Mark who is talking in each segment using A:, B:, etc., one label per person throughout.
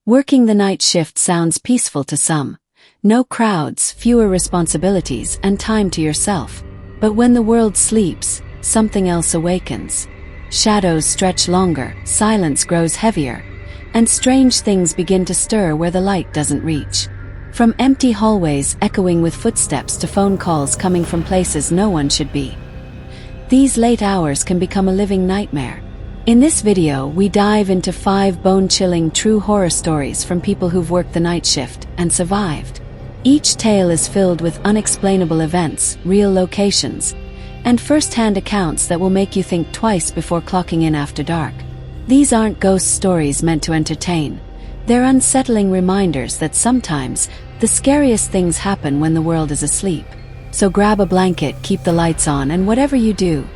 A: Working the night shift sounds peaceful to some. No crowds, fewer responsibilities, and time to yourself. But when the world sleeps, something else awakens. Shadows stretch longer, silence grows heavier, and strange things begin to stir where the light doesn't reach. From empty hallways echoing with footsteps to phone calls coming from places no one should be. These late hours can become a living nightmare. In this video, we dive into 5 bone-chilling true horror stories from people who've worked the night shift and survived. Each tale is filled with unexplainable events, real locations, and first-hand accounts that will make you think twice before clocking in after dark. These aren't ghost stories meant to entertain. They're unsettling reminders that sometimes the scariest things happen when the world is asleep. So grab a blanket, keep the lights on, and whatever you do,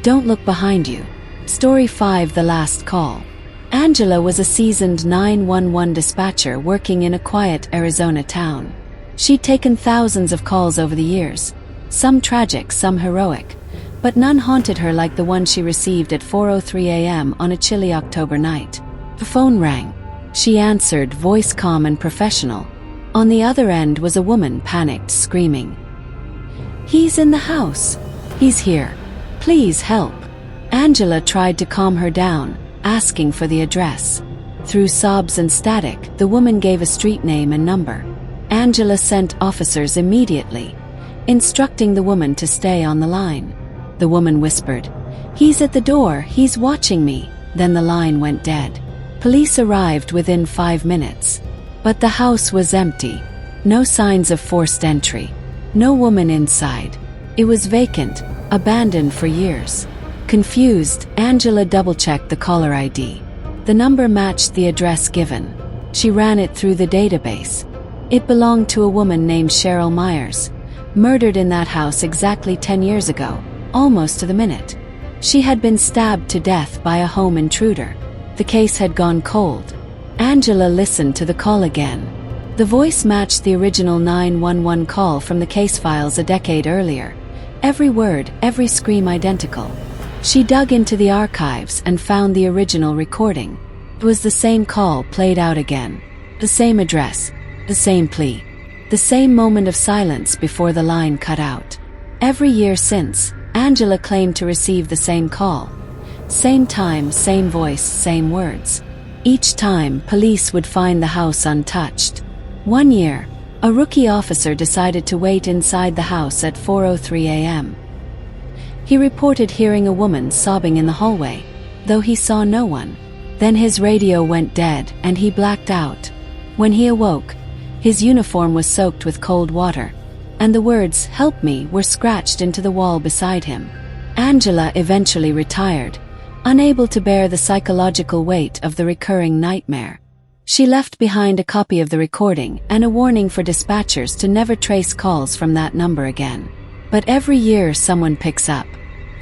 A: don't look behind you. Story 5: The Last Call. Angela was a seasoned 911 dispatcher working in a quiet Arizona town. She'd taken thousands of calls over the years, some tragic, some heroic, but none haunted her like the one she received at 4:03 a.m. on a chilly October night. The phone rang. She answered, voice calm and professional. On the other end was a woman, panicked, screaming, "He's in the house! He's here! Please help!" Angela tried to calm her down, asking for the address. Through sobs and static, the woman gave a street name and number. Angela sent officers immediately, instructing the woman to stay on the line. The woman whispered, "He's at the door, he's watching me." Then the line went dead. Police arrived within 5 minutes. But the house was empty. No signs of forced entry. No woman inside. It was vacant, abandoned for years. Confused, Angela double-checked the caller ID. The number matched the address given. She ran it through the database. It belonged to a woman named Cheryl Myers, murdered in that house exactly 10 years ago, almost to the minute. She had been stabbed to death by a home intruder. The case had gone cold. Angela listened to the call again. The voice matched the original 911 call from the case files a decade earlier. Every word, every scream identical. She dug into the archives and found the original recording. It was the same call played out again. The same address. The same plea. The same moment of silence before the line cut out. Every year since, Angela claimed to receive the same call. Same time, same voice, same words. Each time, police would find the house untouched. One year, a rookie officer decided to wait inside the house at 4:03 a.m. He reported hearing a woman sobbing in the hallway, though he saw no one. Then his radio went dead and he blacked out. When he awoke, his uniform was soaked with cold water, and the words, "Help me," were scratched into the wall beside him. Angela eventually retired, unable to bear the psychological weight of the recurring nightmare. She left behind a copy of the recording and a warning for dispatchers to never trace calls from that number again. But every year someone picks up.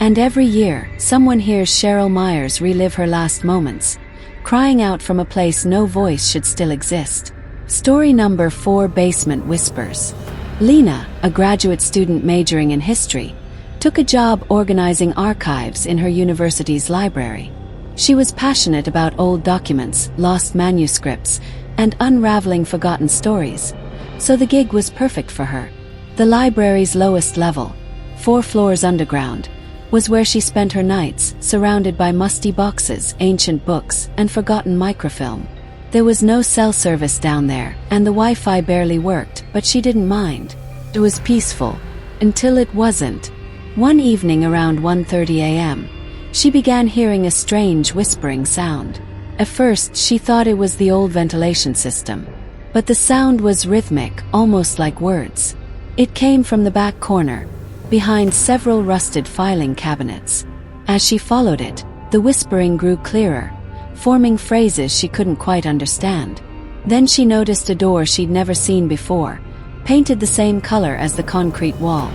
A: And every year, someone hears Cheryl Myers relive her last moments, crying out from a place no voice should still exist. Story number 4: Basement Whispers. Lena, a graduate student majoring in history, took a job organizing archives in her university's library. She was passionate about old documents, lost manuscripts, and unraveling forgotten stories, so the gig was perfect for her. The library's lowest level, 4 floors underground, was where she spent her nights, surrounded by musty boxes, ancient books, and forgotten microfilm. There was no cell service down there, and the Wi-Fi barely worked, but she didn't mind. It was peaceful, until it wasn't. One evening around 1:30 a.m., she began hearing a strange whispering sound. At first, she thought it was the old ventilation system, but the sound was rhythmic, almost like words. It came from the back corner, behind several rusted filing cabinets. As she followed it, the whispering grew clearer, forming phrases she couldn't quite understand. Then she noticed a door she'd never seen before, painted the same color as the concrete wall,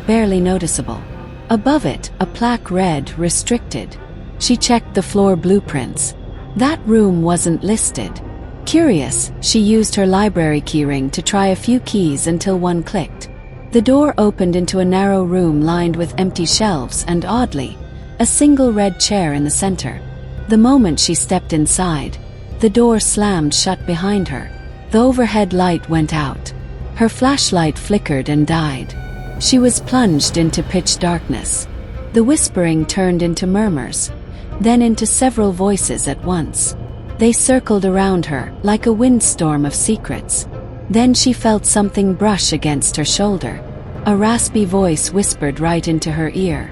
A: barely noticeable. Above it, a plaque read, "Restricted." She checked the floor blueprints. That room wasn't listed. Curious, she used her library keyring to try a few keys until one clicked. The door opened into a narrow room lined with empty shelves and, oddly, a single red chair in the center. The moment she stepped inside, The door slammed shut behind her. The overhead light went out. Her flashlight flickered and died. She was plunged into pitch darkness. The whispering turned into murmurs, then into several voices at once. They circled around her like a windstorm of secrets. Then she felt something brush against her shoulder. A raspy voice whispered right into her ear.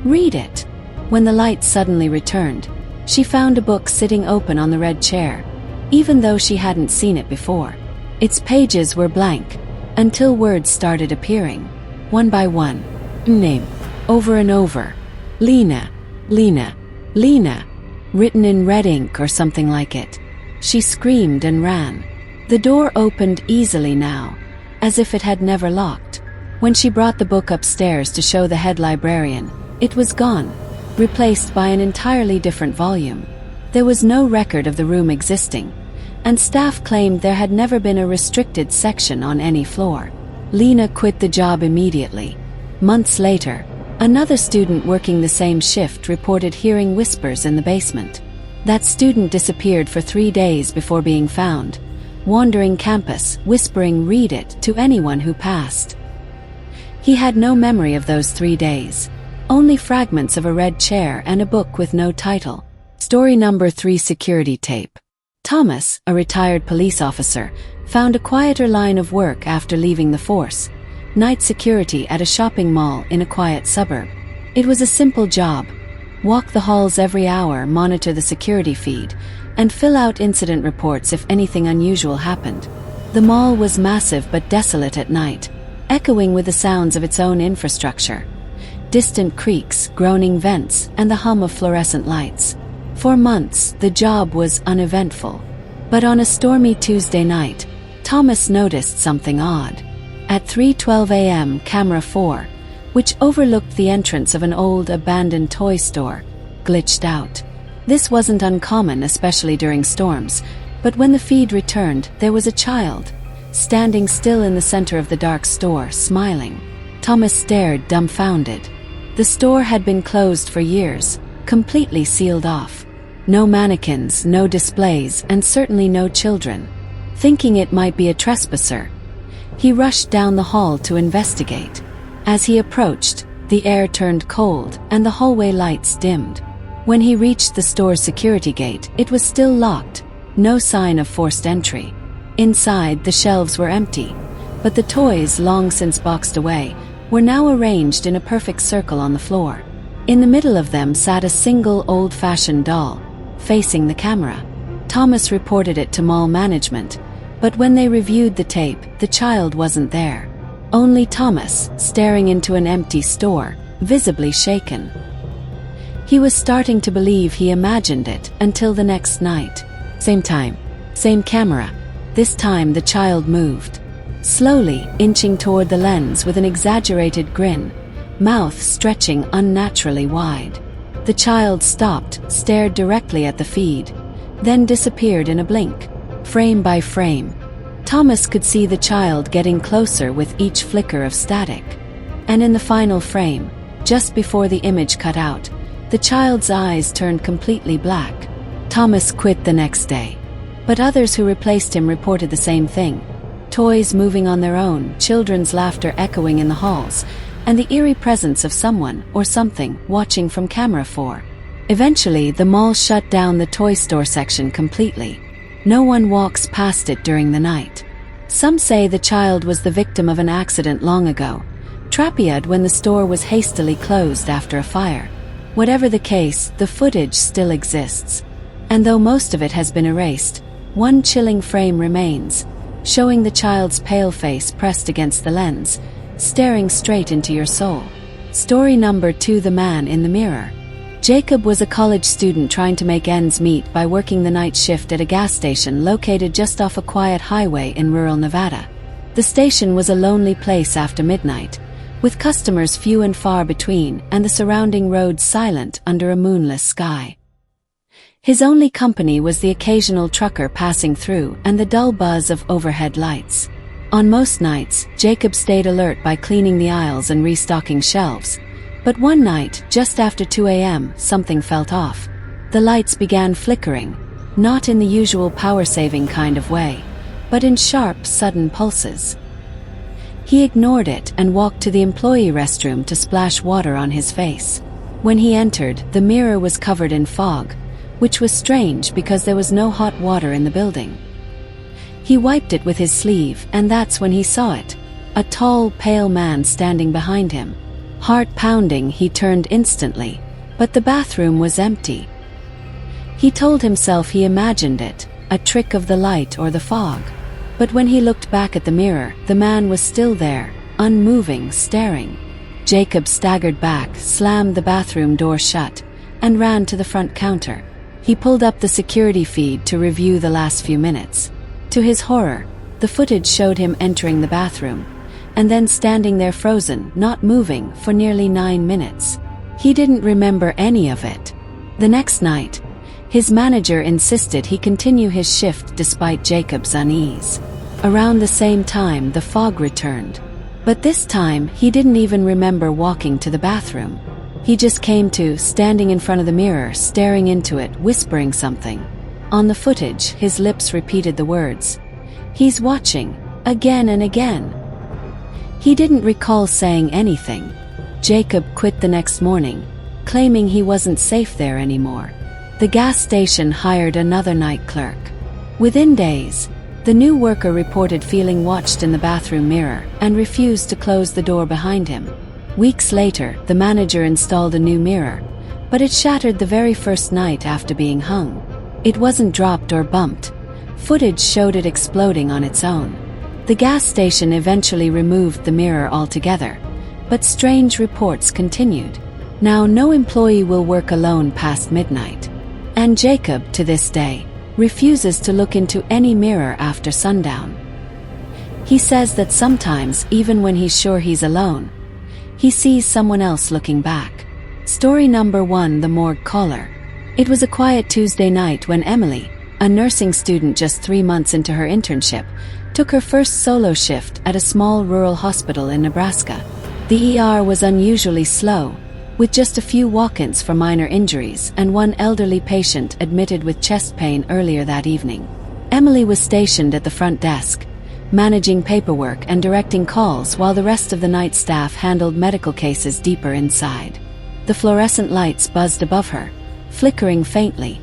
A: "Read it." When the light suddenly returned, she found a book sitting open on the red chair, even though she hadn't seen it before. Its pages were blank, until words started appearing, one by one. Name, over and over. Lena, Lena, Lena, written in red ink or something like it. She screamed and ran. The door opened easily now, as if it had never locked. When she brought the book upstairs to show the head librarian, it was gone, replaced by an entirely different volume. There was no record of the room existing, and staff claimed there had never been a restricted section on any floor. Lena quit the job immediately. Months later, another student working the same shift reported hearing whispers in the basement. That student disappeared for 3 days before being found, wandering campus, whispering "read it" to anyone who passed. He had no memory of those 3 days, only fragments of a red chair and a book with no title. Story number 3: Security Tape. Thomas, a retired police officer, found a quieter line of work after leaving the force: night security at a shopping mall in a quiet suburb. It was a simple job: walk the halls every hour, monitor the security feed, and fill out incident reports if anything unusual happened. The mall was massive but desolate at night, echoing with the sounds of its own infrastructure: distant creaks, groaning vents, and the hum of fluorescent lights. For months, the job was uneventful. But on a stormy Tuesday night, Thomas noticed something odd. At 3:12 a.m., Camera 4, which overlooked the entrance of an old abandoned toy store, glitched out. This wasn't uncommon, especially during storms, but when the feed returned, there was a child, standing still in the center of the dark store, smiling. Thomas stared, dumbfounded. The store had been closed for years, completely sealed off. No mannequins, no displays, and certainly no children. Thinking it might be a trespasser, he rushed down the hall to investigate. As he approached, the air turned cold and the hallway lights dimmed. When he reached the store's security gate, it was still locked, no sign of forced entry. Inside, the shelves were empty, but the toys, long since boxed away, were now arranged in a perfect circle on the floor. In the middle of them sat a single old-fashioned doll, facing the camera. Thomas reported it to mall management, but when they reviewed the tape, the child wasn't there. Only Thomas, staring into an empty store, visibly shaken. He was starting to believe he imagined it until the next night. Same time, same camera. This time the child moved. Slowly, inching toward the lens with an exaggerated grin, mouth stretching unnaturally wide. The child stopped, stared directly at the feed, then disappeared in a blink, frame by frame. Thomas could see the child getting closer with each flicker of static. And in the final frame, just before the image cut out, the child's eyes turned completely black. Thomas quit the next day. But others who replaced him reported the same thing: toys moving on their own, children's laughter echoing in the halls, and the eerie presence of someone or something watching from Camera 4. Eventually, the mall shut down the toy store section completely. No one walks past it during the night. Some say the child was the victim of an accident long ago, trapped when the store was hastily closed after a fire. Whatever the case, the footage still exists. And though most of it has been erased, one chilling frame remains, showing the child's pale face pressed against the lens, staring straight into your soul. Story number 2: The Man in the Mirror. Jacob was a college student trying to make ends meet by working the night shift at a gas station located just off a quiet highway in rural Nevada. The station was a lonely place after midnight, with customers few and far between and the surrounding roads silent under a moonless sky. His only company was the occasional trucker passing through and the dull buzz of overhead lights. On most nights, Jacob stayed alert by cleaning the aisles and restocking shelves. But one night, just after 2 a.m., something felt off. The lights began flickering, not in the usual power-saving kind of way, but in sharp, sudden pulses. He ignored it and walked to the employee restroom to splash water on his face. When he entered, the mirror was covered in fog, which was strange because there was no hot water in the building. He wiped it with his sleeve, and that's when he saw it. A tall, pale man standing behind him. Heart pounding, he turned instantly, but the bathroom was empty. He told himself he imagined it, a trick of the light or the fog. But when he looked back at the mirror, the man was still there, unmoving, staring. Jacob staggered back, slammed the bathroom door shut, and ran to the front counter. He pulled up the security feed to review the last few minutes. To his horror, the footage showed him entering the bathroom, and then standing there frozen, not moving, for nearly 9 minutes. He didn't remember any of it. The next night, his manager insisted he continue his shift despite Jacob's unease. Around the same time, the fog returned. But this time, he didn't even remember walking to the bathroom. He just came to, standing in front of the mirror, staring into it, whispering something. On the footage, his lips repeated the words, "He's watching," again and again. He didn't recall saying anything. Jacob quit the next morning, claiming he wasn't safe there anymore. The gas station hired another night clerk. Within days, the new worker reported feeling watched in the bathroom mirror and refused to close the door behind him. Weeks later, the manager installed a new mirror, but it shattered the very first night after being hung. It wasn't dropped or bumped. Footage showed it exploding on its own. The gas station eventually removed the mirror altogether, but strange reports continued. Now no employee will work alone past midnight. And Jacob, to this day, refuses to look into any mirror after sundown. He says that sometimes, even when he's sure he's alone, he sees someone else looking back. Story number 1: The Morgue Caller. It was a quiet Tuesday night when Emily, a nursing student just 3 months into her internship, took her first solo shift at a small rural hospital in Nebraska. The ER was unusually slow, with just a few walk-ins for minor injuries and one elderly patient admitted with chest pain earlier that evening. Emily was stationed at the front desk, managing paperwork and directing calls while the rest of the night staff handled medical cases deeper inside. The fluorescent lights buzzed above her, flickering faintly,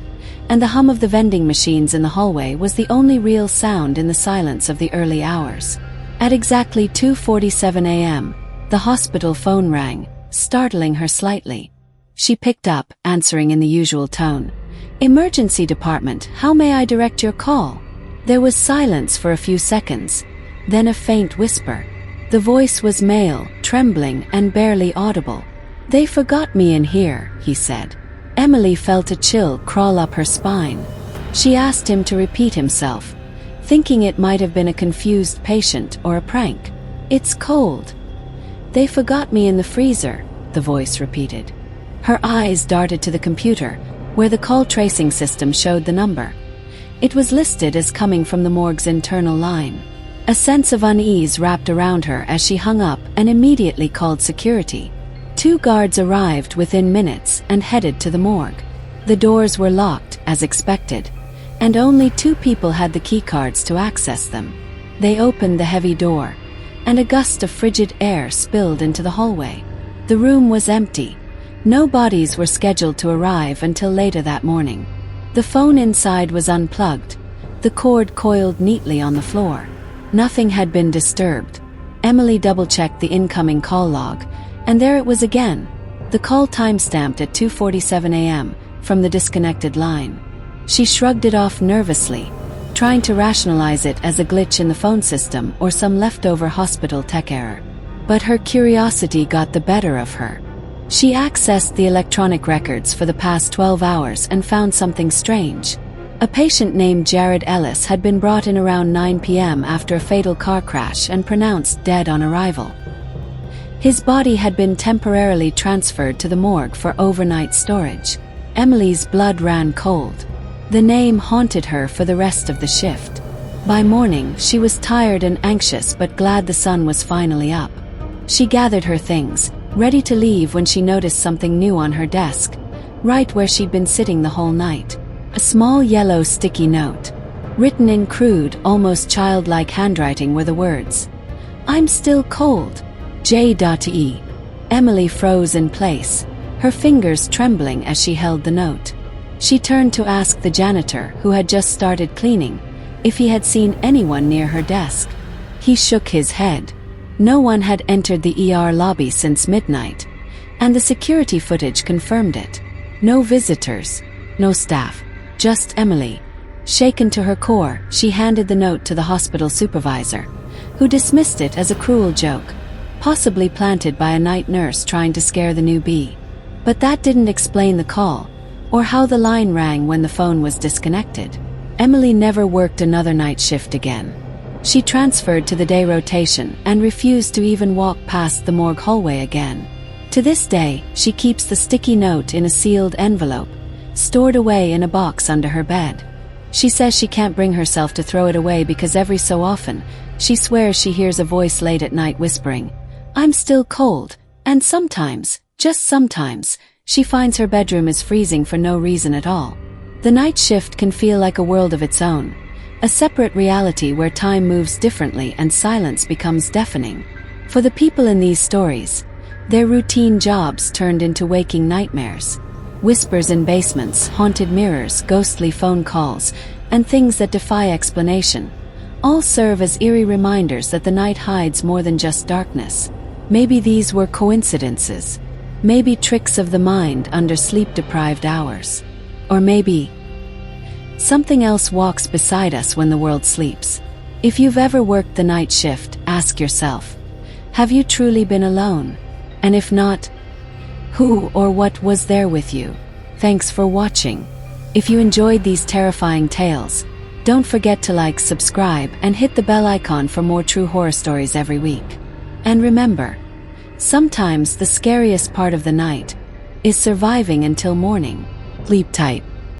A: and the hum of the vending machines in the hallway was the only real sound in the silence of the early hours. At exactly 2:47 a.m., the hospital phone rang, startling her slightly. She picked up, answering in the usual tone. "Emergency department, how may I direct your call?" There was silence for a few seconds, then a faint whisper. The voice was male, trembling and barely audible. "They forgot me in here," he said. Emily felt a chill crawl up her spine. She asked him to repeat himself, thinking it might have been a confused patient or a prank. "It's cold." "They forgot me in the freezer," the voice repeated. Her eyes darted to the computer, where the call tracing system showed the number. It was listed as coming from the morgue's internal line. A sense of unease wrapped around her as she hung up and immediately called security. 2 guards arrived within minutes and headed to the morgue. The doors were locked, as expected, and only 2 people had the keycards to access them. They opened the heavy door, and a gust of frigid air spilled into the hallway. The room was empty. No bodies were scheduled to arrive until later that morning. The phone inside was unplugged, the cord coiled neatly on the floor. Nothing had been disturbed. Emily double-checked the incoming call log, and there it was again, the call time-stamped at 2:47 a.m., from the disconnected line. She shrugged it off nervously, trying to rationalize it as a glitch in the phone system or some leftover hospital tech error. But her curiosity got the better of her. She accessed the electronic records for the past 12 hours and found something strange. A patient named Jared Ellis had been brought in around 9 p.m. after a fatal car crash and pronounced dead on arrival. His body had been temporarily transferred to the morgue for overnight storage. Emily's blood ran cold. The name haunted her for the rest of the shift. By morning, she was tired and anxious but glad the sun was finally up. She gathered her things, ready to leave when she noticed something new on her desk, right where she'd been sitting the whole night. A small yellow sticky note. Written in crude, almost childlike handwriting were the words, "I'm still cold. J.E." Emily froze in place, her fingers trembling as she held the note. She turned to ask the janitor, who had just started cleaning, if he had seen anyone near her desk. He shook his head. No one had entered the ER lobby since midnight, and the security footage confirmed it. No visitors, no staff, just Emily. Shaken to her core, she handed the note to the hospital supervisor, who dismissed it as a cruel joke, possibly planted by a night nurse trying to scare the newbie. But that didn't explain the call, or how the line rang when the phone was disconnected. Emily never worked another night shift again. She transferred to the day rotation and refused to even walk past the morgue hallway again. To this day, she keeps the sticky note in a sealed envelope, stored away in a box under her bed. She says she can't bring herself to throw it away because every so often, she swears she hears a voice late at night whispering, "I'm still cold," and sometimes, just sometimes, she finds her bedroom is freezing for no reason at all. The night shift can feel like a world of its own, a separate reality where time moves differently and silence becomes deafening. For the people in these stories, their routine jobs turned into waking nightmares. Whispers in basements, haunted mirrors, ghostly phone calls, and things that defy explanation, all serve as eerie reminders that the night hides more than just darkness. Maybe these were coincidences. Maybe tricks of the mind under sleep-deprived hours. Or maybe something else walks beside us when the world sleeps. If you've ever worked the night shift, ask yourself, have you truly been alone? And if not, who or what was there with you? Thanks for watching. If you enjoyed these terrifying tales, don't forget to like, subscribe, and hit the bell icon for more true horror stories every week. And remember, sometimes the scariest part of the night is surviving until morning. Sleep tight.